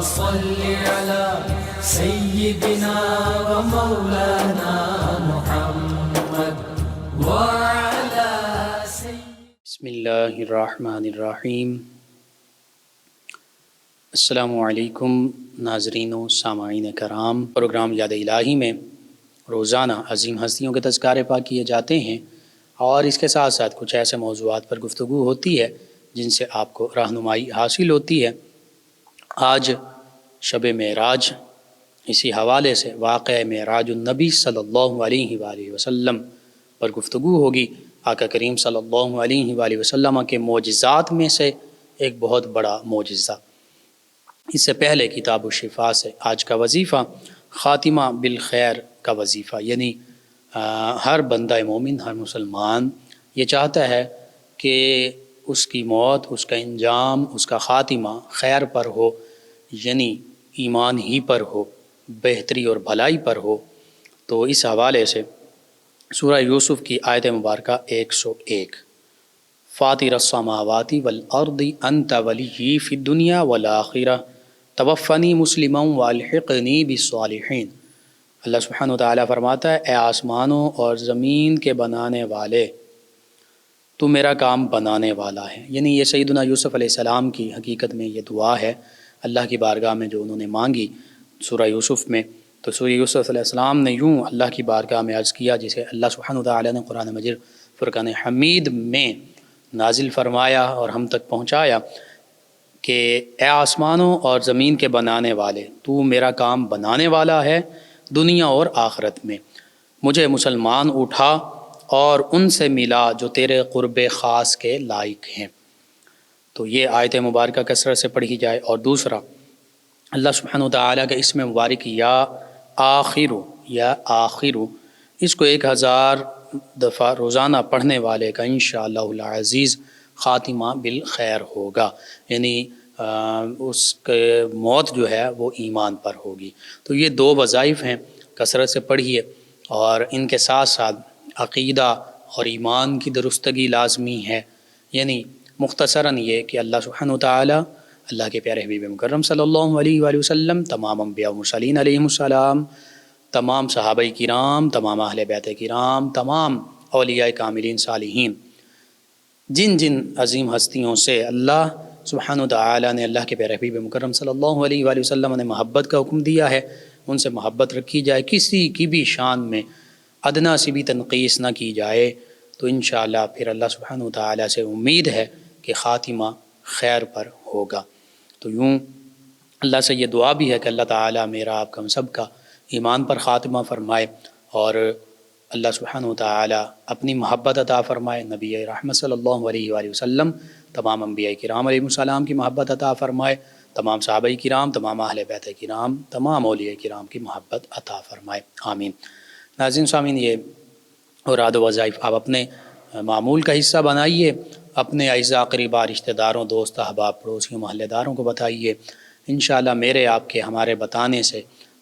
صل على سيدنا ومولانا محمد وعلى بسم اللہ الرحمن الرحیم۔ السلام علیکم ناظرین و سامعین کرام۔ پروگرام یاد الہی میں روزانہ عظیم ہستیوں کے تذکارے پاک کیے جاتے ہیں اور اس کے ساتھ ساتھ کچھ ایسے موضوعات پر گفتگو ہوتی ہے جن سے آپ کو رہنمائی حاصل ہوتی ہے۔ آج شب معراج، اسی حوالے سے واقعہ معراج النبی صلی اللہ علیہ وآلہ وسلم پر گفتگو ہوگی۔ آقا کریم صلی اللہ علیہ وآلہ وسلم کے معجزات میں سے ایک بہت بڑا معجزہ۔ اس سے پہلے کتاب الشفا سے آج کا وظیفہ خاتمہ بالخیر کا وظیفہ، یعنی ہر بندہ مومن، ہر مسلمان یہ چاہتا ہے کہ اس کی موت، اس کا انجام، اس کا خاتمہ خیر پر ہو، یعنی ایمان ہی پر ہو، بہتری اور بھلائی پر ہو۔ تو اس حوالے سے سورہ یوسف کی آیت مبارکہ 101، فاطر السماوات والارض انت ولی فی الدنیا والآخرہ توفنی مسلما والحقنی بالصالحین۔ اللہ سبحانہ وتعالیٰ فرماتا ہے، اے آسمانوں اور زمین کے بنانے والے، تو میرا کام بنانے والا ہے۔ یعنی یہ سیدنا یوسف علیہ السلام کی حقیقت میں یہ دعا ہے اللہ کی بارگاہ میں جو انہوں نے مانگی سورہ یوسف میں۔ تو سورہ یوسف علیہ السلام نے یوں اللہ کی بارگاہ میں عرض کیا جسے اللہ سبحانہ وتعالیٰ نے قرآن مجید فرقان حمید میں نازل فرمایا اور ہم تک پہنچایا کہ اے آسمانوں اور زمین کے بنانے والے، تو میرا کام بنانے والا ہے دنیا اور آخرت میں۔ مجھے مسلمان اٹھا اور ان سے ملا جو تیرے قرب خاص کے لائق ہیں۔ تو یہ آیت مبارکہ کثرت سے پڑھی جائے۔ اور دوسرا، اللہ سبحانہ وتعالیٰ کے اسم مبارک یا آخر، اس کو 1000 دفعہ روزانہ پڑھنے والے کا انشاءاللہ العزیز خاتمہ بالخیر ہوگا، یعنی اس کے موت جو ہے وہ ایمان پر ہوگی۔ تو یہ 2 وظائف ہیں، کثرت سے پڑھیے اور ان کے ساتھ ساتھ عقیدہ اور ایمان کی درستگی لازمی ہے۔ یعنی مختصراً یہ کہ اللہ سبحانہ وتعالیٰ، اللہ کے پیارے حبیب مکرم صلی اللہ علیہ وآلہ وسلم، تمام انبیاء و مرسلین علیہم السلام، تمام صحابہ کرام، تمام اہل بیت کرام، تمام اولیاء کاملین صالحین، جن جن عظیم ہستیوں سے اللہ سبحانہ وتعالیٰ نے، اللہ کے پیارے حبیب مکرم صلی اللہ علیہ وآلہ وسلم نے محبت کا حکم دیا ہے، ان سے محبت رکھی جائے، کسی کی بھی شان میں ادنا سی بھی تنقیص نہ کی جائے، تو انشاءاللہ پھر اللہ سبحانہ وتعالیٰ سے امید ہے کہ خاتمہ خیر پر ہوگا۔ تو یوں اللہ سے یہ دعا بھی ہے کہ اللہ تعالیٰ میرا آپ کا ہم سب کا ایمان پر خاتمہ فرمائے اور اللہ سبحانہ وتعالیٰ اپنی محبت عطا فرمائے، نبی رحمت صلی اللہ علیہ وآلہ وسلم، تمام انبیاء کرام علیہ السلام کی محبت عطا فرمائے، تمام صحابہ کرام، تمام اہل بیت کرام، تمام اولیاء کرام کی محبت عطا فرمائے، آمین۔ ناظرین سامعین، یہ اوراد و وظائف آپ اپنے معمول کا حصہ بنائیے، اپنے اعزاء قریبا، رشتہ داروں، دوست احباب، پڑوسیوں، محلے داروں کو بتائیے۔ انشاءاللہ میرے آپ کے ہمارے بتانے سے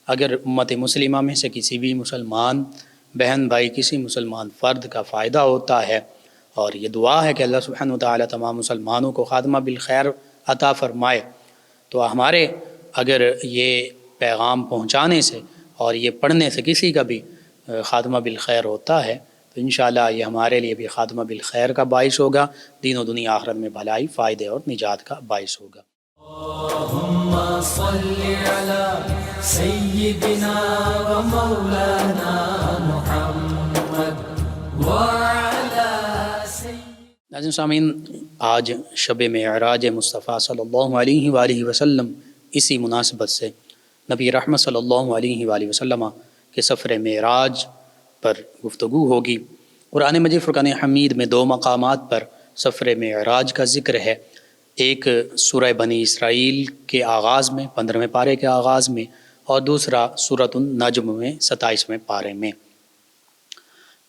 اگر امت مسلمہ میں سے کسی بھی مسلمان بہن بھائی، کسی مسلمان فرد کا فائدہ ہوتا ہے، اور یہ دعا ہے کہ اللہ سبحانہ وتعالیٰ تمام مسلمانوں کو خاتمہ بالخیر عطا فرمائے، تو ہمارے اگر یہ پیغام پہنچانے سے اور یہ پڑھنے سے کسی کا بھی خاتمہ بالخیر ہوتا ہے تو انشاءاللہ یہ ہمارے لیے بھی خاتمہ بالخیر کا باعث ہوگا، دین و دنیا آخرت میں بھلائی، فائدے اور نجات کا باعث ہوگا۔ اللہم صل علی سیدنا و مولانا محمد وعلی سیدنا۔ ناظرین سامعین، آج شب معراج مصطفیٰ صلی اللہ علیہ وآلہ وسلم، اسی مناسبت سے نبی رحمت صلی اللہ علیہ وآلہ وسلم کے سفر معراج پر گفتگو ہوگی۔ قرآن مجید فرقان حمید میں 2 مقامات پر سفر معراج کا ذکر ہے، ایک سورہ بنی اسرائیل کے آغاز میں 15ویں پارے کے آغاز میں، اور دوسرا سورۃ النجم میں 27ویں پارے میں۔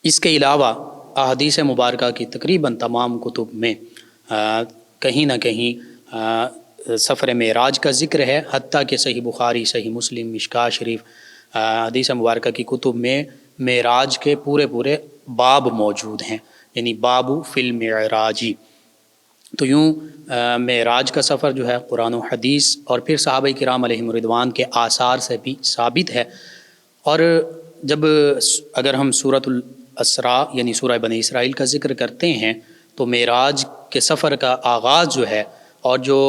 اس کے علاوہ احادیث مبارکہ کی تقریباً تمام کتب میں کہیں نہ کہیں سفر معراج کا ذکر ہے، حتیٰ کہ صحیح بخاری، صحیح مسلم، مشکاہ شریف، حدیث مبارکہ کی کتب میں معراج کے پورے باب موجود ہیں، یعنی باب فی المعراج، تو یوں معراج کا سفر جو ہے قرآن و حدیث اور پھر صحابہ کرام علیہم رضوان کے آثار سے بھی ثابت ہے۔ اور جب اگر ہم سورۃ الاسراء یعنی سورہ بنی اسرائیل کا ذکر کرتے ہیں تو معراج کے سفر کا آغاز جو ہے اور جو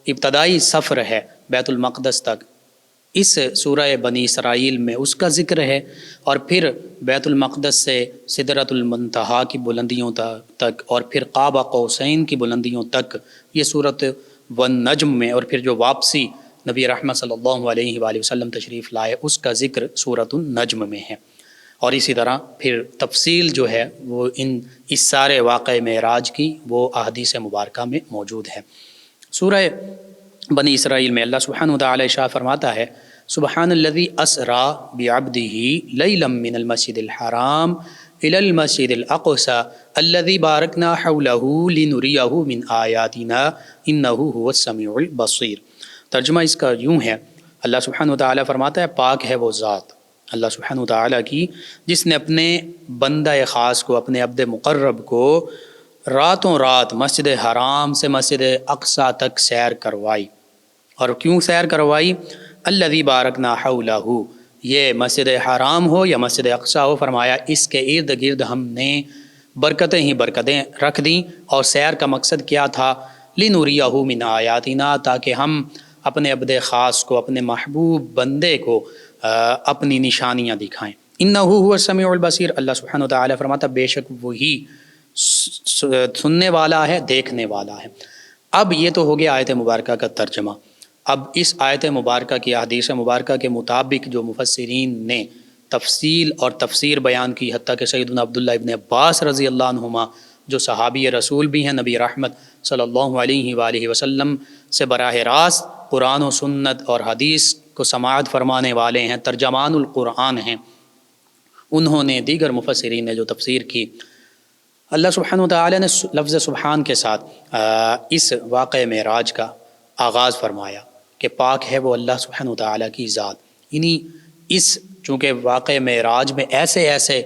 ابتدائی سفر ہے بیت المقدس تک، اس سورہ بنی اسرائیل میں اس کا ذکر ہے، اور پھر بیت المقدس سے سدرۃ المنتہا کی بلندیوں تک اور پھر قاب قوسین کی بلندیوں تک یہ سورۃ والنجم میں، اور پھر جو واپسی نبی رحمت صلی اللہ علیہ وآلہ وسلم تشریف لائے اس کا ذکر سورۃ النجم میں ہے۔ اور اسی طرح پھر تفصیل جو ہے وہ اس سارے واقعہ معراج کی وہ احادیث مبارکہ میں موجود ہے۔ سورہ بنی اسرائیل میں اللہ سبحانہ وتعالی ارشاد فرماتا ہے سبحان الذی اسری بعبدہ لیلا من المسجد الحرام الی المسجد الاقصی الذی بارکنا حولہ لنریہ من آیاتنا انہ هو السمیع البصیر۔ ترجمہ اس کا یوں ہے، اللہ سبحانہ وتعالی فرماتا ہے پاک ہے وہ ذات اللہ سبحانہ وتعالی کی جس نے اپنے بندہ خاص کو، اپنے عبد مقرب کو راتوں رات مسجد حرام سے مسجد اقصی تک سیر کروائی۔ اور کیوں سیر کروائی؟ الذی بارکنا حولہ، یہ مسجد حرام ہو یا مسجد اقصی ہو، فرمایا اس کے ارد گرد ہم نے برکتیں ہی برکتیں رکھ دیں۔ اور سیر کا مقصد کیا تھا؟ لنریہ من آیاتنا، تاکہ ہم اپنے عبد خاص کو، اپنے محبوب بندے کو اپنی نشانیاں دکھائیں۔ انہ هو السمیع البصیر، اللہ سبحانہ وتعالی فرماتا بے شک وہی سننے والا ہے، دیکھنے والا ہے۔ اب یہ تو ہو گیا آیت مبارکہ کا ترجمہ۔ اب اس آیت مبارکہ کی احادیث مبارکہ کے مطابق جو مفسرین نے تفصیل اور تفسیر بیان کی، حتیٰ کہ سیدنا عبداللہ ابن عباس رضی اللہ عنہما جو صحابی رسول بھی ہیں، نبی رحمت صلی اللہ علیہ وآلہ وسلم سے براہ راست قرآن و سنت اور حدیث کو سماعت فرمانے والے ہیں، ترجمان القرآن ہیں، انہوں نے، دیگر مفسرین نے جو تفسیر کی، اللہ سبحانہ وتعالی نے لفظ سبحان کے ساتھ اس واقع معراج کا آغاز فرمایا کہ پاک ہے وہ اللہ سبحانہ وتعالی کی ذات۔ یعنی اس چونکہ واقع معراج میں ایسے ایسے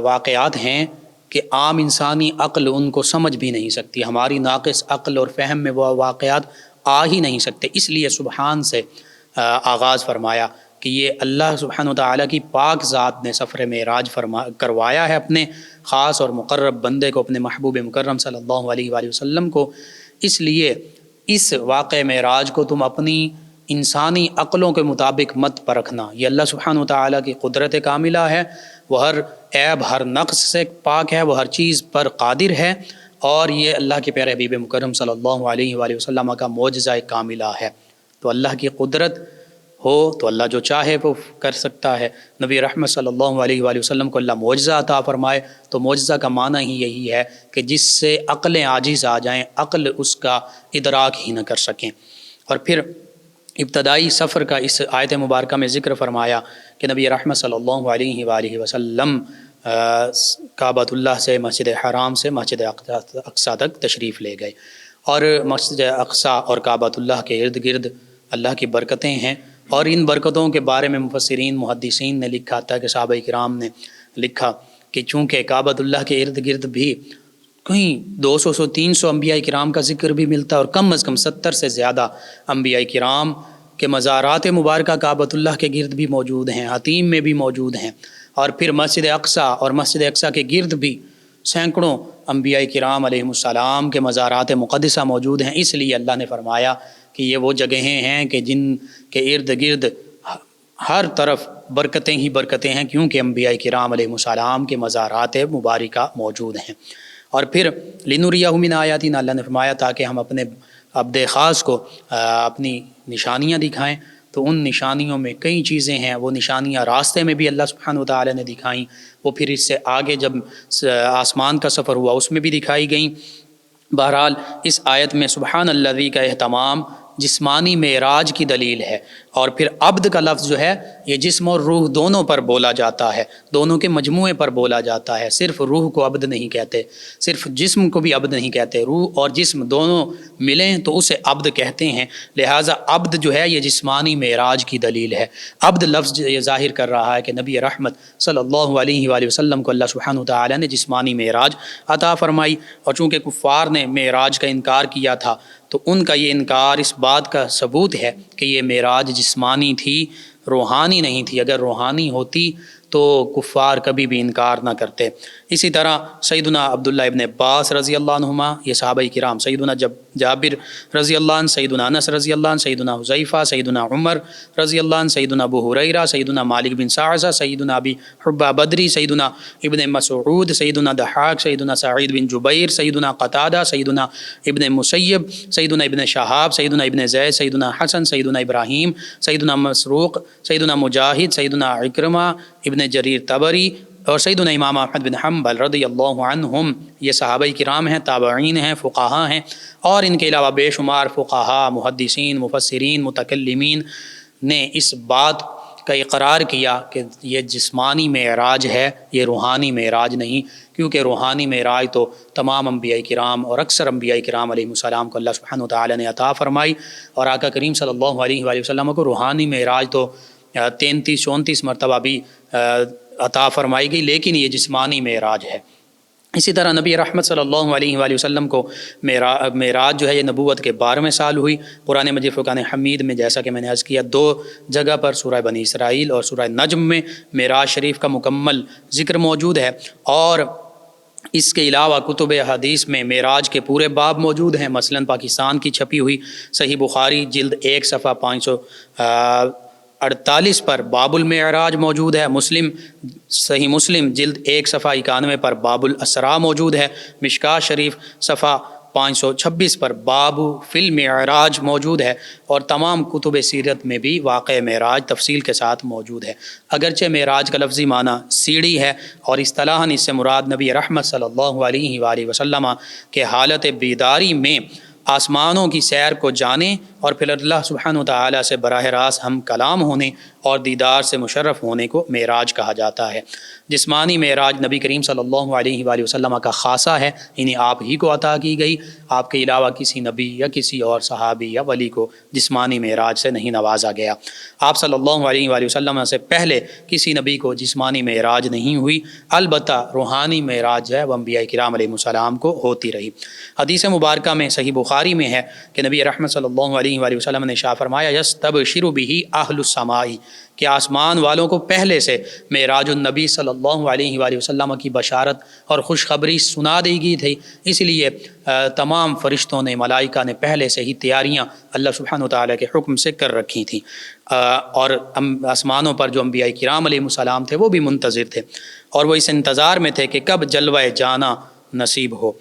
واقعات ہیں کہ عام انسانی عقل ان کو سمجھ بھی نہیں سکتی، ہماری ناقص عقل اور فہم میں وہ واقعات آ ہی نہیں سکتے، اس لیے سبحان سے آغاز فرمایا کہ یہ اللہ سبحانہ وتعالی کی پاک ذات نے سفر معراج کروایا ہے اپنے خاص اور مقرب بندے کو، اپنے محبوب مکرم صلی اللہ علیہ وآلہ وسلم کو۔ اس لیے اس واقع معراج کو تم اپنی انسانی عقلوں کے مطابق مت پرکھنا، یہ اللہ سبحانہ وتعالی کی قدرت کاملہ ہے، وہ ہر عیب ہر نقص سے پاک ہے، وہ ہر چیز پر قادر ہے، اور یہ اللہ کے پیارے حبیب مکرم صلی اللہ علیہ وآلہ وسلم کا معجزہ کاملہ ہے۔ تو اللہ کی قدرت ہو تو اللہ جو چاہے وہ کر سکتا ہے۔ نبی رحمت صلی اللہ علیہ وآلہ وسلم کو اللہ معجزہ عطا فرمائے تو معجزہ کا معنی ہی یہی ہے کہ جس سے عقلیں عاجز آ جائیں، عقل اس کا ادراک ہی نہ کر سکیں۔ اور پھر ابتدائی سفر کا اس آیت مبارکہ میں ذکر فرمایا کہ نبی رحمت صلی اللہ علیہ وآلہ وسلم کعبۃ اللہ سے، مسجد حرام سے مسجد اقصی تک تشریف لے گئے، اور مسجد اقصی اور کعبۃ اللہ کے ارد گرد اللہ کی برکتیں ہیں، اور ان برکتوں کے بارے میں مفسرین محدثین نے لکھا تھا کہ صحابہ کرام نے لکھا کہ چونکہ کعبۃ اللہ کے ارد گرد بھی کہیں 200 300 انبیاء کرام کا ذکر بھی ملتا ہے، اور کم از کم 70 سے زیادہ انبیاء کرام کے مزارات مبارکہ کعبۃ اللہ کے گرد بھی موجود ہیں، حتیم میں بھی موجود ہیں، اور پھر مسجد اقصی اور مسجد اقصی کے گرد بھی سینکڑوں انبیاء کرام علیہم السلام کے مزارات مقدسہ موجود ہیں۔ اس لیے اللہ نے فرمایا کہ یہ وہ جگہیں ہیں کہ جن کے ارد گرد ہر طرف برکتیں ہی برکتیں ہیں، کیونکہ انبیاء کرام علیہم السلام کے مزارات مبارکہ موجود ہیں۔ اور پھر لنریہ من آیاتنا، اللہ نے فرمایا تاکہ ہم اپنے عبد خاص کو اپنی نشانیاں دکھائیں۔ تو ان نشانیوں میں کئی چیزیں ہیں، وہ نشانیاں راستے میں بھی اللہ سبحانہ وتعالی نے دکھائیں، وہ پھر اس سے آگے جب آسمان کا سفر ہوا اس میں بھی دکھائی گئیں۔ بہرحال اس آیت میں سبحان الذی کا اہتمام جسمانی معراج کی دلیل ہے، اور پھر عبد کا لفظ جو ہے یہ جسم اور روح دونوں پر بولا جاتا ہے، دونوں کے مجموعے پر بولا جاتا ہے، صرف روح کو عبد نہیں کہتے، صرف جسم کو بھی عبد نہیں کہتے، روح اور جسم دونوں ملیں تو اسے عبد کہتے ہیں۔ لہٰذا عبد جو ہے یہ جسمانی معراج کی دلیل ہے۔ عبد لفظ یہ ظاہر کر رہا ہے کہ نبی رحمت صلی اللہ علیہ وآلہ وسلم کو اللہ سبحانہ وتعالی نے جسمانی معراج عطا فرمائی، اور چونکہ کفار نے معراج کا انکار کیا تھا تو ان کا یہ انکار اس بات کا ثبوت ہے کہ یہ معراج جسمانی تھی، روحانی نہیں تھی۔ اگر روحانی ہوتی تو کفار کبھی بھی انکار نہ کرتے۔ اسی طرح سیدنا عبداللہ ابن عباس رضی اللہ عنہما، یہ صحابہ کرام، سیدنا جابر رضی اللہ عنہ، سیدنا انس رضی اللہ عنہ، سیدنا حذیفہ، سیدنا عمر رضی اللہ عنہ، سیدنا ابو ہریرہ، سیدنا مالک بن سعصہ، سیدنا ابی حبہ بدری، سیدنا ابن مسعود، سیدنا ضحاک، سیدنا سعید بن جبیر، سیدنا قتادہ، سیدنا ابن مسیب، سیدنا ابن شہاب، سیدنا ابن زید، سیدنا حسن، سیدنا ابراہیم، سیدنا مسروق، سیدنا مجاہد، سیدنا عکرمہ ابن جریر طبری، اور سیدنا امام احمد بن حنبل رضی اللہ عنہم۔ یہ صحابہ کرام ہیں، تابعین ہیں، فقہا ہیں، اور ان کے علاوہ بے شمار فقہا، محدثین، مفسرین، متکلمین نے اس بات کا اقرار کیا کہ یہ جسمانی معراج ہے، یہ روحانی معراج نہیں، کیونکہ روحانی معراج تو تمام انبیاء کرام اور اکثر انبیاء کرام علیہ السلام کو اللہ سبحانہ وتعالی نے عطا فرمائی، اور آقا کریم صلی اللہ علیہ وآلہ وسلم کو روحانی معراج تو 33-34 مرتبہ بھی عطا فرمائی گئی، لیکن یہ جسمانی معراج ہے۔ اسی طرح نبی رحمت صلی اللہ علیہ وآلہ وسلم کو معراج جو ہے یہ نبوت کے 12ویں سال ہوئی۔ قرآن مجید فرقان حمید میں جیسا کہ میں نے عرض کیا 2 جگہ پر سورہ بنی اسرائیل اور سورہ نجم میں معراج شریف کا مکمل ذکر موجود ہے، اور اس کے علاوہ کتب حدیث میں معراج کے پورے باب موجود ہیں۔ مثلاً پاکستان کی چھپی ہوئی صحیح بخاری جلد 1 صفحہ 548 پر باب المعراج موجود ہے، صحیح مسلم جلد 1 صفحہ 91 پر باب الاسراء موجود ہے، مشکاۃ شریف صفحہ 526 پر باب فی المعراج موجود ہے، اور تمام کتب سیرت میں بھی واقع معراج تفصیل کے ساتھ موجود ہے۔ اگرچہ معراج کا لفظی معنی سیڑھی ہے، اور اصطلاحاً اس سے مراد نبی رحمت صلی اللہ علیہ وآلہ وسلم کے حالت بیداری میں آسمانوں کی سیر کو جانے اور پھر اللہ سبحانہ وتعالی سے براہ راست ہم کلام ہونے اور دیدار سے مشرف ہونے کو معراج کہا جاتا ہے۔ جسمانی معراج نبی کریم صلی اللہ علیہ وآلہ وسلم کا خاصہ ہے، انہیں آپ ہی کو عطا کی گئی، آپ کے علاوہ کسی نبی یا کسی اور صحابی یا ولی کو جسمانی معراج سے نہیں نوازا گیا۔ آپ صلی اللہ علیہ وآلہ وسلم سے پہلے کسی نبی کو جسمانی معراج نہیں ہوئی، البتہ روحانی معراج ہے وہ انبیاء کرام علیہ السلام کو ہوتی رہی۔ حدیث مبارکہ میں صحیح بخاری میں ہے کہ نبی رحمت صلی اللہ علیہ وآلہ وسلم نے ارشاد فرمایا یستبشر بہ اہل السماء، کہ آسمان والوں کو پہلے سے معراج النبی صلی اللہ علیہ وآلہ وسلم کی بشارت اور خوشخبری سنا دی گئی تھی، اس لیے تمام فرشتوں نے، ملائکہ نے پہلے سے ہی تیاریاں اللہ سبحانہ وتعالی کے حکم سے کر رکھی تھیں، اور آسمانوں پر جو انبیاء کرام علیہ السلام تھے وہ بھی منتظر تھے، اور وہ اس انتظار میں تھے کہ کب جلوہ جانا نصیب ہو۔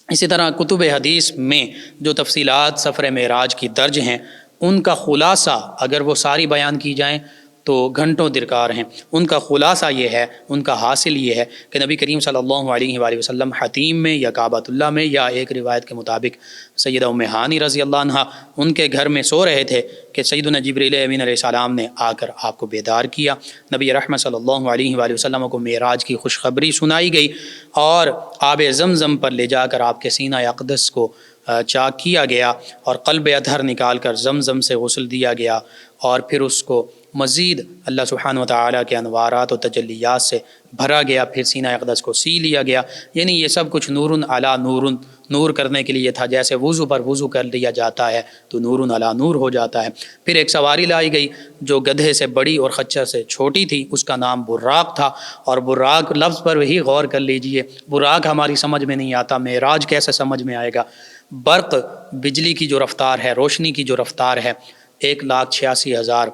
اسی طرح کتب حدیث میں جو تفصیلات سفر معراج کی درج ہیں ان کا خلاصہ اگر وہ ساری بیان کی جائیں تو گھنٹوں درکار ہیں۔ ان کا خلاصہ یہ ہے، ان کا حاصل یہ ہے کہ نبی کریم صلی اللہ علیہ وآلہ وسلم حتیم میں یا کعبۃ اللہ میں، یا ایک روایت کے مطابق سیدہ ام ہانی رضی اللہ عنہا ان کے گھر میں سو رہے تھے کہ سیدنا جبریل امین علیہ السلام نے آ کر آپ کو بیدار کیا۔ نبی رحمت صلی اللہ علیہ وآلہ وسلم کو معراج کی خوشخبری سنائی گئی، اور آب زمزم پر لے جا کر آپ کے سینہ اقدس کو چاک کیا گیا، اور قلب اطہر نکال کر زمزم سے غسل دیا گیا، اور پھر اس کو مزید اللہ سبحانہ وتعالی کے انوارات و تجلیات سے بھرا گیا، پھر سینہ اقدس کو سی لیا گیا۔ یعنی یہ سب کچھ نور علی نور، نور کرنے کے لیے تھا، جیسے وضو پر وضو کر لیا جاتا ہے تو نور علی نور ہو جاتا ہے۔ پھر ایک سواری لائی گئی جو گدھے سے بڑی اور خچر سے چھوٹی تھی، اس کا نام براق تھا، اور براق لفظ پر وہی غور کر لیجئے، براق ہماری سمجھ میں نہیں آتا، معراج کیسے سمجھ میں آئے گا؟ برق بجلی کی جو رفتار ہے، روشنی کی جو رفتار ہے، 1,86,000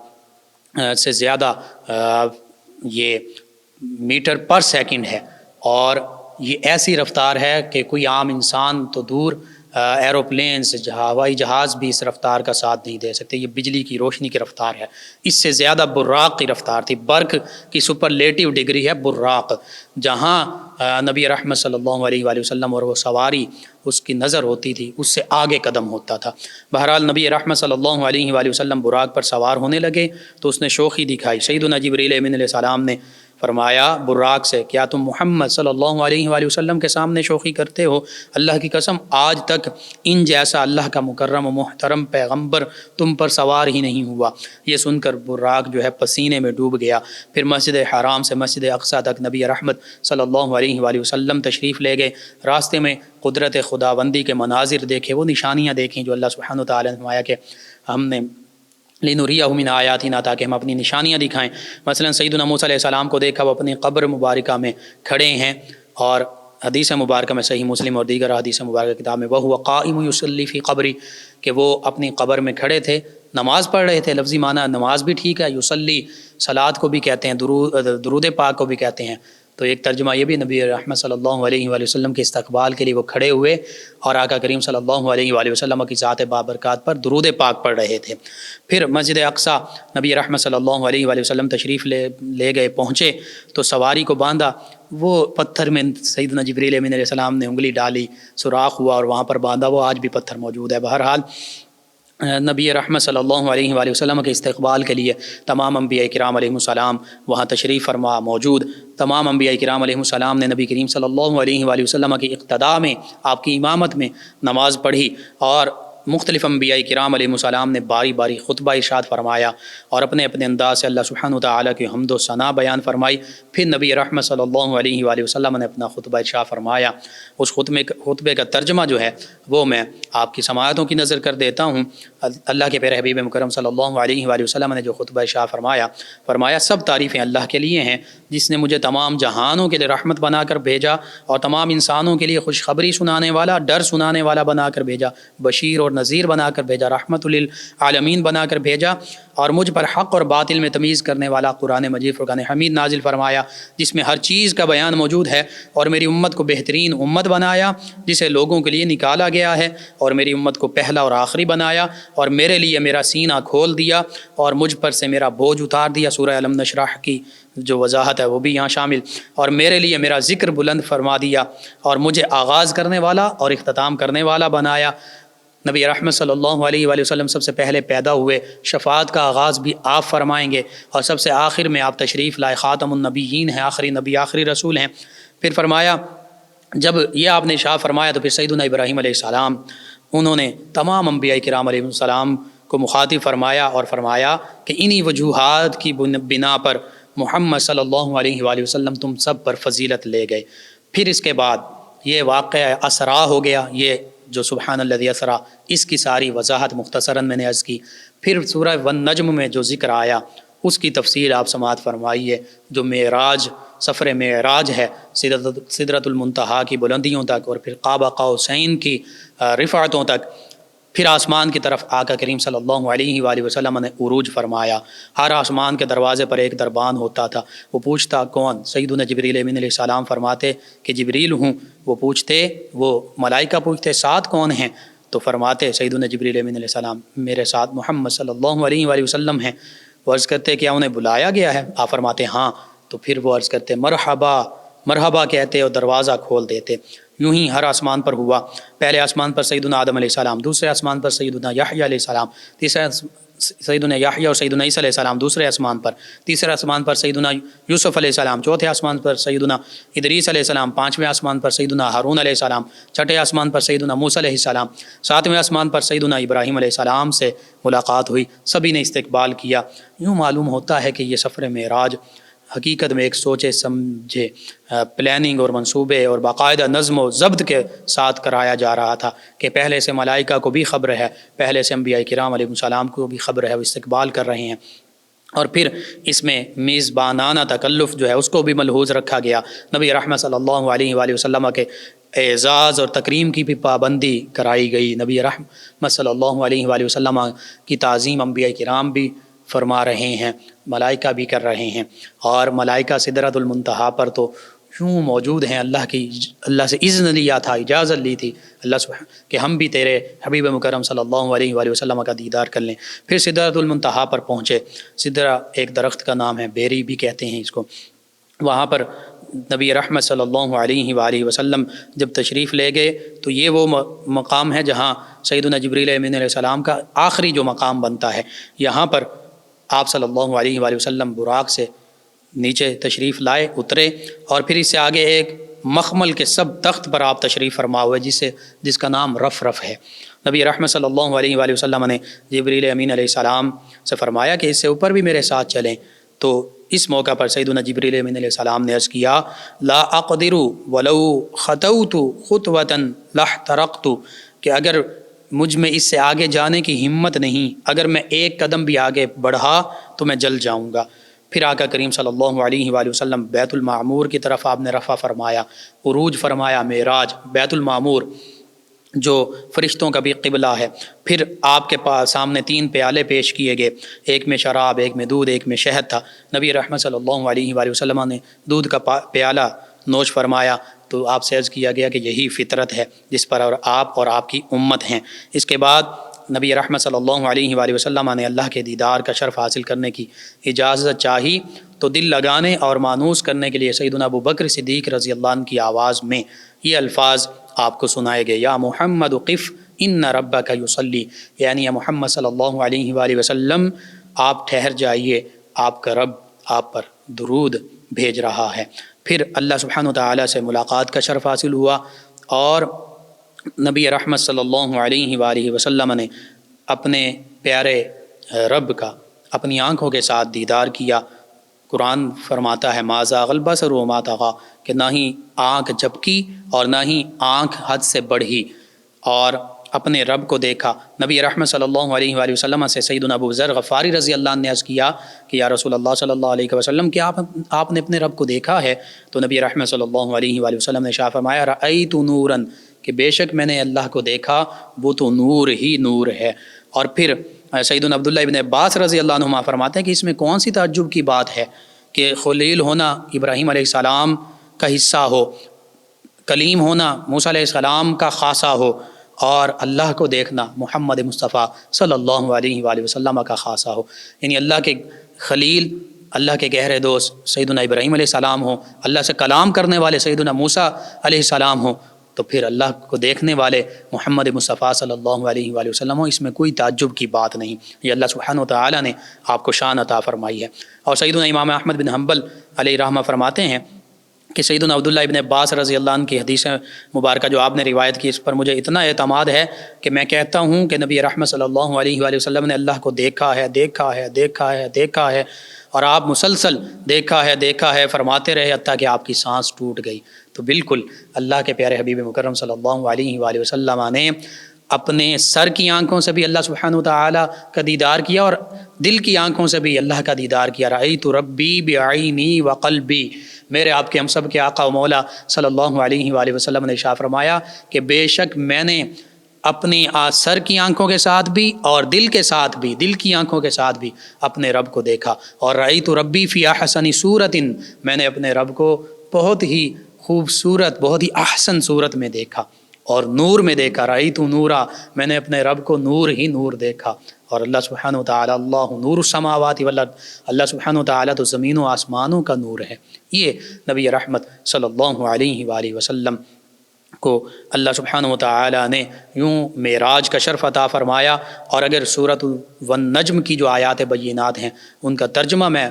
سے زیادہ یہ میٹر پر سیکنڈ ہے، اور یہ ایسی رفتار ہے کہ کوئی عام انسان تو دور ایروپلینس ہوائی جہاز بھی اس رفتار کا ساتھ نہیں دے سکتے. یہ بجلی کی روشنی کی رفتار ہے. اس سے زیادہ براق کی رفتار تھی. برق کی سپرلیٹیو ڈگری ہے براق. جہاں نبی رحمت صلی اللہ علیہ وآلہ وسلم اور وہ سواری اس کی نظر ہوتی تھی اس سے آگے قدم ہوتا تھا. بہرحال نبی رحمت صلی اللہ علیہ وآلہ وسلم براق پر سوار ہونے لگے تو اس نے شوخی دکھائی. سیدنا جبریل امین علیہ السلام نے فرمایا براق سے کیا تم محمد صلی اللہ علیہ وآلہ وسلم کے سامنے شوخی کرتے ہو؟ اللہ کی قسم آج تک ان جیسا اللہ کا مکرم و محترم پیغمبر تم پر سوار ہی نہیں ہوا. یہ سن کر براق جو ہے پسینے میں ڈوب گیا. پھر مسجد حرام سے مسجد اقصیٰ تک نبی رحمت صلی اللہ علیہ وآلہ وسلم تشریف لے گئے. راستے میں قدرت خداوندی کے مناظر دیکھے, وہ نشانیاں دیکھیں جو اللہ سبحانہ وتعالی نے فرمایا کہ ہم نے لِنُرِيَهُ مِنْ آیَاتِنَا تاکہ ہم اپنی نشانیاں دکھائیں. مثلا سیدنا موسیٰ علیہ السلام کو دیکھا وہ اپنی قبر مبارکہ میں کھڑے ہیں, اور حدیث مبارکہ میں صحیح مسلم اور دیگر حدیث مبارکہ کتاب میں وَهُوَ قَائِمٌ يُصَلِّي فِي قَبْرِي کہ وہ اپنی قبر میں کھڑے تھے نماز پڑھ رہے تھے. لفظی معنی نماز بھی ٹھیک ہے, یصلی صلاۃ کو بھی کہتے ہیں, درود پاک کو بھی کہتے ہیں. تو ایک ترجمہ یہ بھی نبی رحمت صلی اللہ علیہ وآلہ وسلم کے استقبال کے لیے وہ کھڑے ہوئے اور آقا کریم صلی اللہ علیہ وآلہ وسلم کی ذات بابرکات پر درود پاک پڑھ رہے تھے. پھر مسجد اقصیٰ نبی رحمت صلی اللہ علیہ وآلہ وسلم تشریف لے گئے, پہنچے تو سواری کو باندھا. وہ پتھر میں سیدنا جبریل امین علیہ السلام نے انگلی ڈالی, سوراخ ہوا اور وہاں پر باندھا. وہ آج بھی پتھر موجود ہے. بہرحال نبی رحمت صلی اللہ علیہ وآلہ وسلم کے استقبال کے لیے تمام انبیاء کرام علیہ السلام وہاں تشریف فرما موجود. تمام انبیاء کرام علیہ السلام نے نبی کریم صلی اللہ علیہ وآلہ وسلم کی اقتداء میں, آپ کی امامت میں نماز پڑھی, اور مختلف انبیاء کرام علیہ السلام نے باری باری خطبہ ارشاد فرمایا اور اپنے اپنے انداز سے اللہ سبحانہ وتعالی کی حمد و ثنا بیان فرمائی. پھر نبی رحمت صلی اللہ علیہ وآلہ وسلم نے اپنا خطبہ ارشاد فرمایا. اس خطبے کا ترجمہ جو ہے وہ میں آپ کی سماعتوں کی نظر کر دیتا ہوں. اللہ کے پیارے حبیب مکرم صلی اللہ علیہ وآلہ وسلم نے جو خطبہ ارشاد فرمایا سب تعریفیں اللہ کے لیے ہیں جس نے مجھے تمام جہانوں کے لیے رحمت بنا کر بھیجا اور تمام انسانوں کے لیے خوشخبری سنانے والا, ڈر سنانے والا بنا کر بھیجا, بشیر اور نذیر بنا کر بھیجا, رحمت للعالمین بنا کر بھیجا, اور مجھ پر حق اور باطل میں تمیز کرنے والا قرآن مجید فرقان حمید نازل فرمایا جس میں ہر چیز کا بیان موجود ہے, اور میری امت کو بہترین امت بنایا جسے لوگوں کے لیے نکالا گیا ہے, اور میری امت کو پہلا اور آخری بنایا, اور میرے لیے میرا سینہ کھول دیا اور مجھ پر سے میرا بوجھ اتار دیا. سورہ علم نشرح کی جو وضاحت ہے وہ بھی یہاں شامل, اور میرے لیے میرا ذکر بلند فرما دیا اور مجھے آغاز کرنے والا اور اختتام کرنے والا بنایا. نبی رحمت صلی اللہ علیہ وآلہ وسلم سب سے پہلے پیدا ہوئے, شفاعت کا آغاز بھی آپ فرمائیں گے, اور سب سے آخر میں آپ تشریف لائے, خاتم النبیین ہیں, آخری نبی, آخری رسول ہیں. پھر فرمایا جب یہ آپ نے ارشاد فرمایا تو پھر سیدنا ابراہیم علیہ السلام انہوں نے تمام انبیاء کرام علیہ السلام کو مخاطب فرمایا اور فرمایا کہ انہی وجوہات کی بنا پر محمد صلی اللہ علیہ وآلہ وسلم تم سب پر فضیلت لے گئے. پھر اس کے بعد یہ واقعہ اسرا ہو گیا, یہ جو سبحان الذی اسرا اس کی ساری وضاحت مختصراً میں نے عرض کی. پھر سورہ والنجم میں جو ذکر آیا اس کی تفصیل آپ سماعت فرمائیے, جو معراج سفر معراج ہے سدرۃ المنتہا کی بلندیوں تک, اور پھر قاب قوسین کی رفعتوں تک, پھر آسمان کی طرف آقا کریم صلی اللہ علیہ وآلہ وسلم نے عروج فرمایا. ہر آسمان کے دروازے پر ایک دربان ہوتا تھا, وہ پوچھتا کون؟ سیدنا جبریل امین علیہ السلام فرماتے کہ جبریل ہوں. وہ پوچھتے, وہ ملائکہ پوچھتے ساتھ کون ہیں؟ تو فرماتے سیدنا جبریل امین علیہ السلام میرے ساتھ محمد صلی اللہ علیہ وآلہ وسلم ہیں. وہ عرض کرتے کیا انہیں بلایا گیا ہے؟ آپ فرماتے ہاں. تو پھر وہ عرض کرتے مرحبا مرحبا کہتے اور دروازہ کھول دیتے. یوں ہی ہر آسمان پر ہوا. پہلے آسمان پر سیدنا آدم علیہ السلام, دوسرے آسمان پر سیدنا یحییٰ علیہ السلام, تیسرے سیدنا یحییٰ اور سیدنا عیسیٰ علیہ السلام دوسرے آسمان پر, تیسرے آسمان پر سیدنا یوسف علیہ السلام, چوتھے آسمان پر سیدنا ادریس علیہ السلام, پانچویں آسمان پر سیدنا ہارون علیہ السلام, چھٹے آسمان پر سیدنا موسیٰ علیہ السلام, ساتویں آسمان پر سیدنا ابراہیم علیہ السلام سے ملاقات ہوئی. سبھی نے استقبال کیا. یوں معلوم ہوتا ہے کہ یہ سفر معراج حقیقت میں ایک سوچے سمجھے پلاننگ اور منصوبے اور باقاعدہ نظم و ضبط کے ساتھ کرایا جا رہا تھا, کہ پہلے سے ملائکہ کو بھی خبر ہے, پہلے سے انبیاء کرام علیہ السلام کو بھی خبر ہے, وہ استقبال کر رہے ہیں. اور پھر اس میں میزبانانہ تکلف جو ہے اس کو بھی ملحوظ رکھا گیا. نبی رحمت صلی اللہ علیہ وآلہ وسلم کے اعزاز اور تکریم کی بھی پابندی کرائی گئی. نبی رحمت صلی اللہ علیہ وآلہ وسلم کی تعظیم انبیاء کرام بھی فرما رہے ہیں, ملائکہ بھی کر رہے ہیں. اور ملائکہ سدرۃ المنتہا پر تو یوں موجود ہیں، اللہ سے اذن لیا تھا، اجازت لی تھی اللہ سبحانہ کہ ہم بھی تیرے حبیب مکرم صلی اللہ علیہ وآلہ وسلم کا دیدار کر لیں۔ پھر سدرۃ المنتہا پر پہنچے۔ سدرہ ایک درخت کا نام ہے، بیری بھی کہتے ہیں اس کو۔ وہاں پر نبی رحمت صلی اللہ علیہ وآلہ وسلم جب تشریف لے گئے تو یہ وہ مقام ہے جہاں سیدنا جبریل امین علیہ السلام کا آخری جو مقام بنتا ہے۔ یہاں پر آپ صلی اللہ علیہ وآلہ وسلم براق سے نیچے تشریف لائے، اترے، اور پھر اس سے آگے ایک مخمل کے سب تخت پر آپ تشریف فرما ہوئے جس کا نام رف ہے۔ نبی رحمت صلی اللہ علیہ وآلہ وسلم نے جبریل امین علیہ السلام سے فرمایا کہ اس سے اوپر بھی میرے ساتھ چلیں، تو اس موقع پر سیدنا جبریل امین علیہ السلام نے عرض کیا لا اقدر ولو خطوت خطوۃ لاحترقت، کہ اگر مجھ میں اس سے آگے جانے کی ہمت نہیں، اگر میں ایک قدم بھی آگے بڑھا تو میں جل جاؤں گا۔ پھر آقا کریم صلی اللہ علیہ وآلہ وسلم بیت المعمور کی طرف آپ نے رفع فرمایا، عروج فرمایا، معراج، بیت المعمور جو فرشتوں کا بھی قبلہ ہے۔ پھر آپ کے پاس سامنے 3 پیالے پیش کیے گئے، ایک میں شراب، ایک میں دودھ، ایک میں شہد تھا۔ نبی رحمت صلی اللہ علیہ وآلہ وسلم نے دودھ کا پیالہ نوش فرمایا تو آپ سے عرض کیا گیا کہ یہی فطرت ہے جس پر آپ اور آپ کی امت ہیں۔ اس کے بعد نبی رحمت صلی اللہ علیہ وآلہ وسلم نے اللہ کے دیدار کا شرف حاصل کرنے کی اجازت چاہی تو دل لگانے اور مانوس کرنے کے لیے سیدنا ابو بکر صدیق رضی اللہ عنہ کی آواز میں یہ الفاظ آپ کو سنائے گئے، یا محمد قف ان ربک یصلی، یعنی یا محمد صلی اللہ علیہ وآلہ وسلم آپ ٹھہر جائیے، آپ کا رب آپ پر درود بھیج رہا ہے۔ پھر اللہ سبحانہ وتعالی سے ملاقات کا شرف حاصل ہوا، اور نبی رحمت صلی اللہ علیہ وآلہ وسلم نے اپنے پیارے رب کا اپنی آنکھوں کے ساتھ دیدار کیا۔ قرآن فرماتا ہے ما زاغ البصر وما طغی، کہ نہ ہی آنکھ جھپکی اور نہ ہی آنکھ حد سے بڑھی، اور اپنے رب کو دیکھا۔ نبی رحمت صلی اللہ علیہ وآلہ وسلم سے سیدنا ابو ذر غفاری رضی اللہ عنہ نے عرض کیا کہ یا رسول اللہ صلی اللہ علیہ وسلم کیا آپ نے اپنے رب کو دیکھا ہے؟ تو نبی رحمت صلی اللہ علیہ وآلہ وسلم نے ارشاد فرمایا رأیت نورا، کہ بے شک میں نے اللہ کو دیکھا، وہ تو نور ہی نور ہے۔ اور پھر سیدنا عبداللہ ابن عباس رضی اللہ عنہما فرماتے ہیں کہ اس میں کون سی تعجب کی بات ہے کہ خلیل ہونا ابراہیم علیہ السلام کا حصہ ہو، کلیم ہونا موسیٰ علیہ السلام کا خاصہ ہو، اور اللہ کو دیکھنا محمد مصطفیٰ صلی اللہ علیہ وآلہ وسلم کا خاصہ ہو۔ یعنی اللہ کے خلیل، اللہ کے گہرے دوست سیدنا ابراہیم علیہ السلام ہو، اللہ سے کلام کرنے والے سیدنا موسیٰ علیہ السلام ہو، تو پھر اللہ کو دیکھنے والے محمد مصطفیٰ صلی اللہ علیہ وآلہ وسلم ہو، اس میں کوئی تعجب کی بات نہیں۔ یہ اللہ سبحانہ وتعالی نے آپ کو شان عطا فرمائی ہے۔ اور سیدنا امام احمد بن حنبل علیہ رحمہ فرماتے ہیں کہ سیدنا عبداللہ ابن عباس رضی اللہ عنہ کی حدیث مبارکہ جو آپ نے روایت کی، اس پر مجھے اتنا اعتماد ہے کہ میں کہتا ہوں کہ نبی رحمت صلی اللہ علیہ وآلہ وسلم نے اللہ کو دیکھا ہے، دیکھا ہے، دیکھا ہے، دیکھا ہے، اور آپ مسلسل دیکھا ہے، دیکھا ہے فرماتے رہے حتیٰ کہ آپ کی سانس ٹوٹ گئی۔ تو بالکل اللہ کے پیارے حبیب مکرم صلی اللہ علیہ وآلہ وسلم نے اپنے سر کی آنکھوں سے بھی اللہ سبحانہ وتعالی کا دیدار کیا، اور دل کی آنکھوں سے بھی اللہ کا دیدار کیا۔ رأیت ربی بعینی وقلبی، میرے آپ کے ہم سب کے آقا و مولا صلی اللہ علیہ وآلہ وسلم نے ارشاد فرمایا کہ بے شک میں نے اپنی سر کی آنکھوں کے ساتھ بھی اور دل کے ساتھ بھی، دل کی آنکھوں کے ساتھ بھی اپنے رب کو دیکھا۔ اور رأیت ربی فی احسن صورت، میں نے اپنے رب کو بہت ہی خوبصورت، بہت ہی احسن صورت میں دیکھا، اور نور میں دیکھا۔ رأیت نورا، میں نے اپنے رب کو نور ہی نور دیکھا۔ اور اللہ سبحانہ وتعالی اللہ نور السماوات والارض، اللہ سبحانہ وتعالی تو زمین و آسمانوں کا نور ہے۔ یہ نبی رحمت صلی اللہ علیہ وآلہ وسلم کو اللہ سبحانہ وتعالی نے یوں معراج کا شرف عطا فرمایا۔ اور اگر سورۃ والنجم کی جو آیات بینات ہیں ان کا ترجمہ میں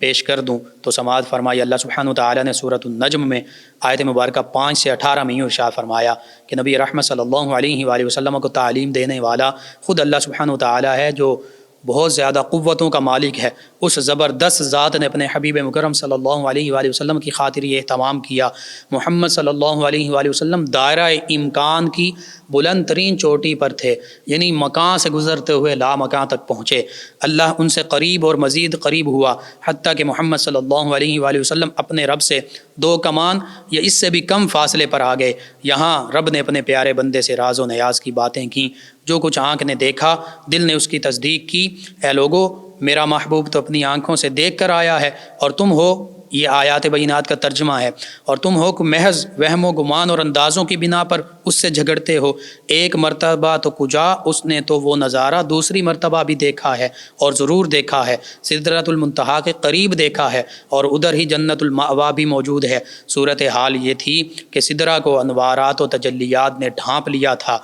پیش کر دوں تو سماعت فرمائی، اللہ سبحانہ وتعالی نے سورۃ النجم میں آیت مبارکہ 5 سے 18 میں یوں ارشاد فرمایا کہ نبی رحمت صلی اللہ علیہ وآلہ وسلم کو تعلیم دینے والا خود اللہ سبحانہ وتعالی ہے، جو بہت زیادہ قوتوں کا مالک ہے۔ اس زبردست ذات نے اپنے حبیب مکرم صلی اللہ علیہ وآلہ وسلم کی خاطر یہ اہتمام کیا۔ محمد صلی اللہ علیہ وآلہ وسلم دائرہ امکان کی بلند ترین چوٹی پر تھے، یعنی مکان سے گزرتے ہوئے لا مکان تک پہنچے۔ اللہ ان سے قریب اور مزید قریب ہوا، حتیٰ کہ محمد صلی اللہ علیہ وآلہ وسلم اپنے رب سے 2 کمان یا اس سے بھی کم فاصلے پر آ گئے۔ یہاں رب نے اپنے پیارے بندے سے راز و نیاز کی باتیں کیں، جو کچھ آنکھ نے دیکھا دل نے اس کی تصدیق کی۔ اے لوگو، میرا محبوب تو اپنی آنکھوں سے دیکھ کر آیا ہے، اور تم ہو یہ آیات بینات کا ترجمہ ہے، اور تم ہو کہ محض وہم و گمان اور اندازوں کی بنا پر اس سے جھگڑتے ہو۔ ایک مرتبہ تو کجا اس نے تو وہ نظارہ دوسری مرتبہ بھی دیکھا ہے، اور ضرور دیکھا ہے، سدرۃ المنتہا کے قریب دیکھا ہے، اور ادھر ہی جنت المأوا بھی موجود ہے۔ صورتحال یہ تھی کہ سدرہ کو انوارات و تجلیات نے ڈھانپ لیا تھا،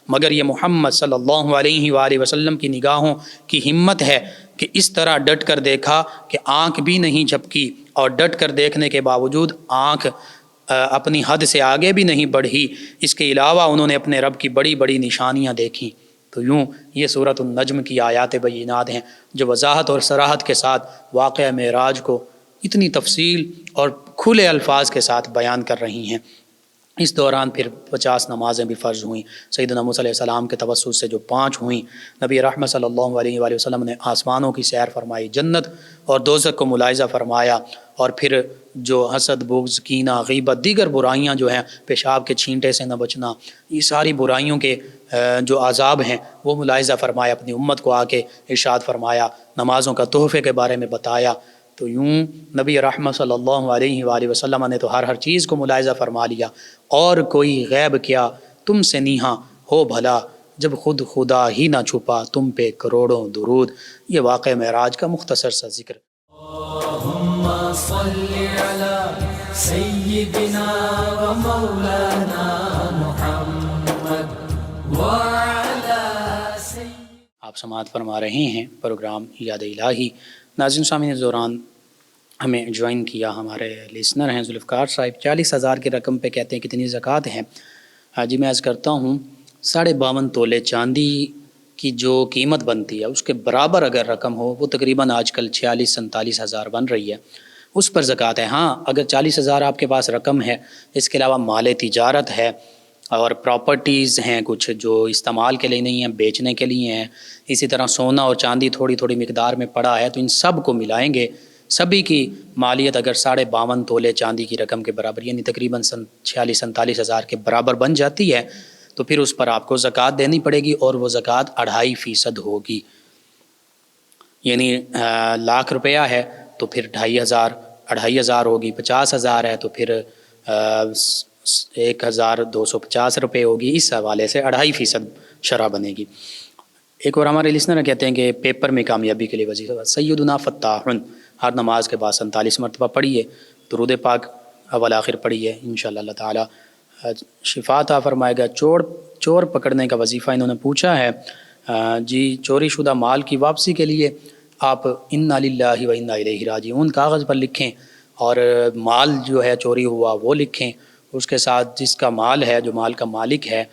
مگر یہ محمد صلی اللہ علیہ وآلہ وسلم کی نگاہوں کی ہمت ہے کہ اس طرح ڈٹ کر دیکھا کہ آنکھ بھی نہیں جھپکی، اور ڈٹ کر دیکھنے کے باوجود آنکھ اپنی حد سے آگے بھی نہیں بڑھی۔ اس کے علاوہ انہوں نے اپنے رب کی بڑی بڑی نشانیاں دیکھیں۔ تو یوں یہ سورۃ النجم کی آیات بینات ہیں جو وضاحت اور صراحت کے ساتھ واقعہ معراج کو اتنی تفصیل اور کھلے الفاظ کے ساتھ بیان کر رہی ہیں۔ اس دوران پھر 50 نمازیں بھی فرض ہوئیں، سیدنا موسیٰ علیہ السلام کے توسط سے جو 5 ہوئیں۔ نبی رحمت صلی اللہ علیہ وآلہ وسلم نے آسمانوں کی سیر فرمائی، جنت اور دوزخ کو ملاحظہ فرمایا، اور پھر جو حسد، بغض، کینہ، غیبت، دیگر برائیاں جو ہیں، پیشاب کے چھینٹے سے نہ بچنا، یہ ساری برائیوں کے جو عذاب ہیں وہ ملاحظہ فرمایا، اپنی امت کو آ کے ارشاد فرمایا، نمازوں کا تحفے کے بارے میں بتایا۔ تو یوں نبی رحمت صلی اللہ علیہ وآلہ وسلم نے تو ہر چیز کو ملاحظہ فرما لیا، اور کوئی غیب کیا تم سے نیہاں ہو بھلا، جب خود خدا ہی نہ چھپا تم پہ کروڑوں درود۔ یہ واقعہ معراج کا مختصر سا ذکر۔ اللہم صلی علی سیدنا و مولانا محمد وعلی آپ سماعت فرما رہے ہیں پروگرام یاد الہی۔ ناظرین سامعین، اس دوران ہمیں جوائن کیا ہمارے لسنر ہیں ذوالفقار صاحب، 40,000 کی رقم پہ کہتے ہیں کتنی زکوٰۃ ہے؟ جی میں عرض کرتا ہوں 52.5 تولے چاندی کی جو قیمت بنتی ہے اس کے برابر اگر رقم ہو، وہ تقریباً آج کل 46-47 ہزار بن رہی ہے، اس پر زکوٰۃ ہے۔ ہاں اگر 40,000 آپ کے پاس رقم ہے، اس کے علاوہ مال تجارت ہے اور پراپرٹیز ہیں کچھ جو استعمال کے لیے نہیں ہیں، بیچنے کے لیے ہیں، اسی طرح سونا اور چاندی تھوڑی تھوڑی مقدار میں پڑا ہے، تو ان سب کو ملائیں گے، سبھی کی مالیت اگر 52.5 تولے چاندی کی رقم کے برابر یعنی تقریباً 46-47 ہزار کے برابر بن جاتی ہے، تو پھر اس پر آپ کو زکوٰۃ دینی پڑے گی، اور وہ زکوٰۃ 2.5% ہوگی۔ یعنی لاکھ روپیہ ہے تو پھر 2.5 ہوگی، 50,000 ہے تو پھر 1,250 روپے ہوگی، اس حوالے سے 2.5% شرح بنے گی۔ ایک اور ہمارے لسنر کہتے ہیں کہ پیپر میں کامیابی کے لیے وظیفہ سیدنا فتاحن ہر نماز کے بعد 47 مرتبہ پڑھیے، درود پاک اول آخر پڑھیے، انشاءاللہ اللہ تعالیٰ شفا عطا فرمائے گا۔ چور پکڑنے کا وظیفہ انہوں نے پوچھا ہے۔ جی چوری شدہ مال کی واپسی کے لیے آپ انا للہ و انا الیہ راجعون کاغذ پر لکھیں، اور مال جو ہے چوری ہوا وہ لکھیں، اس کے ساتھ جس کا مال ہے، جو مال کا مالک ہے،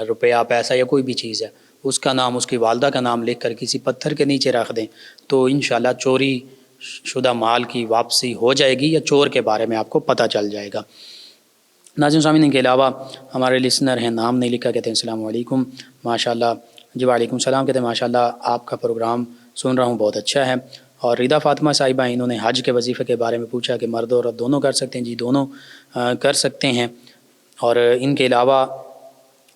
روپیہ پیسہ یا کوئی بھی چیز ہے، اس کا نام، اس کی والدہ کا نام لکھ کر کسی پتھر کے نیچے رکھ دیں، تو انشاءاللہ چوری شدہ مال کی واپسی ہو جائے گی، یا چور کے بارے میں آپ کو پتہ چل جائے گا۔ ناظرین سامعین، کے علاوہ ہمارے لسنر ہیں، نام نہیں لکھا، کہتے ہیں السلام علیکم ماشاءاللہ۔ جی وعلیکم السلام، کہتے ہیں ماشاءاللہ آپ کا پروگرام سن رہا ہوں، بہت اچھا ہے۔ اور رضا فاطمہ صاحبہ انہوں نے حج کے وظیفے کے بارے میں پوچھا کہ مرد اور عورت دونوں کر سکتے ہیں؟ جی دونوں کر سکتے ہیں۔ اور ان کے علاوہ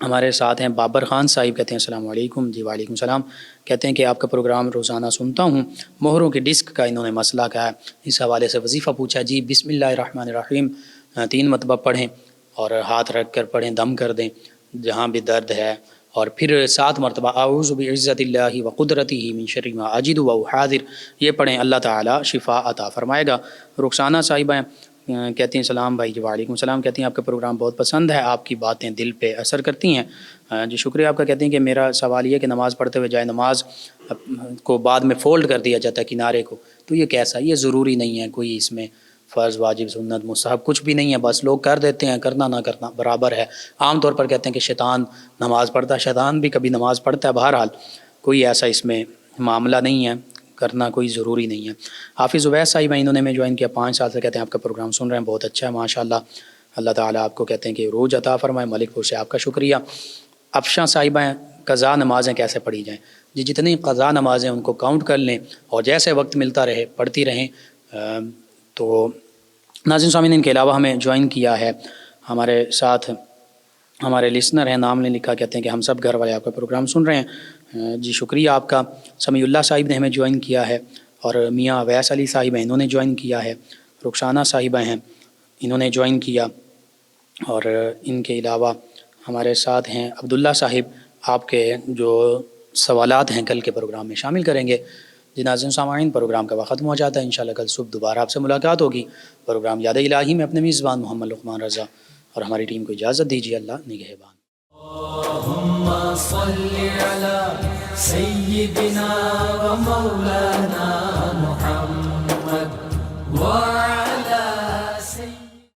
ہمارے ساتھ ہیں بابر خان صاحب، کہتے ہیں السلام علیکم۔ جی وعلیکم السلام، کہتے ہیں کہ آپ کا پروگرام روزانہ سنتا ہوں، مہروں کے ڈسک کا انہوں نے مسئلہ کہا ہے، اس حوالے سے وظیفہ پوچھا۔ جی بسم اللہ الرحمن الرحیم 3 مرتبہ پڑھیں، اور ہاتھ رکھ کر پڑھیں، دم کر دیں جہاں بھی درد ہے، اور پھر 7 مرتبہ اعوذ بعزت اللہ و قدرتہ من شر ما اجد و احاذر، یہ پڑھیں، اللہ تعالیٰ شفا عطا فرمائے گا۔ رخسانہ صاحبہ کہتی ہیں سلام بھائی۔ جی وعلیکم السلام، کہتی ہیں آپ کا پروگرام بہت پسند ہے، آپ کی باتیں دل پہ اثر کرتی ہیں۔ جی شکریہ آپ کا۔ کہتی ہیں کہ میرا سوال یہ کہ نماز پڑھتے ہوئے جائے نماز کو بعد میں فولڈ کر دیا جاتا ہے کنارے کو، تو یہ کیسا؟ یہ ضروری نہیں ہے، کوئی اس میں فرض، واجب، سنت، مستحب کچھ بھی نہیں ہے، بس لوگ کر دیتے ہیں، کرنا نہ کرنا برابر ہے۔ عام طور پر کہتے ہیں کہ شیطان نماز پڑھتا ہے، شیطان بھی کبھی نماز پڑھتا ہے، بہرحال کوئی ایسا اس میں معاملہ نہیں ہے، کرنا کوئی ضروری نہیں ہے۔ حافظ عبید صاحب انہوں نے میں جوائن کیا 5 سال سے، کہتے ہیں آپ کا پروگرام سن رہے ہیں، بہت اچھا ہے ماشاءاللہ، اللہ تعالیٰ آپ کو کہتے ہیں کہ عروج عطا فرمائے، ملک پور سے آپ کا شکریہ۔ افشاں صاحبہ قضا نمازیں کیسے پڑھی جائیں؟ جی جتنی قضا نمازیں ان کو کاؤنٹ کر لیں، اور جیسے وقت ملتا رہے پڑھتی رہیں۔ تو ناظرین سامعین، ان کے علاوہ ہمیں جوائن کیا ہے ہمارے ساتھ ہمارے لسنر ہیں، نام نہیں لکھا، کہتے ہیں کہ ہم سب گھر والے آپ کا پروگرام سن رہے ہیں۔ جی شکریہ آپ کا۔ سمیع اللہ صاحب نے ہمیں جوائن کیا ہے، اور میاں اویس علی صاحب ہیں، انہوں نے جوائن کیا ہے۔ رخسانہ صاحبہ ہیں، انہوں نے جوائن کیا، اور ان کے علاوہ ہمارے ساتھ ہیں عبداللہ صاحب، آپ کے جو سوالات ہیں کل کے پروگرام میں شامل کریں گے۔ جی ناظرین سامعین، پروگرام کا وقت ختم ہو جاتا ہے، انشاءاللہ کل صبح دوبارہ آپ سے ملاقات ہوگی۔ پروگرام یاد الہی میں اپنے میزبان محمد لقمان رضا اور ہماری ٹیم کو اجازت دیجیے۔ اللہ نگہبان۔ اللهم صل على سيدنا ومولانا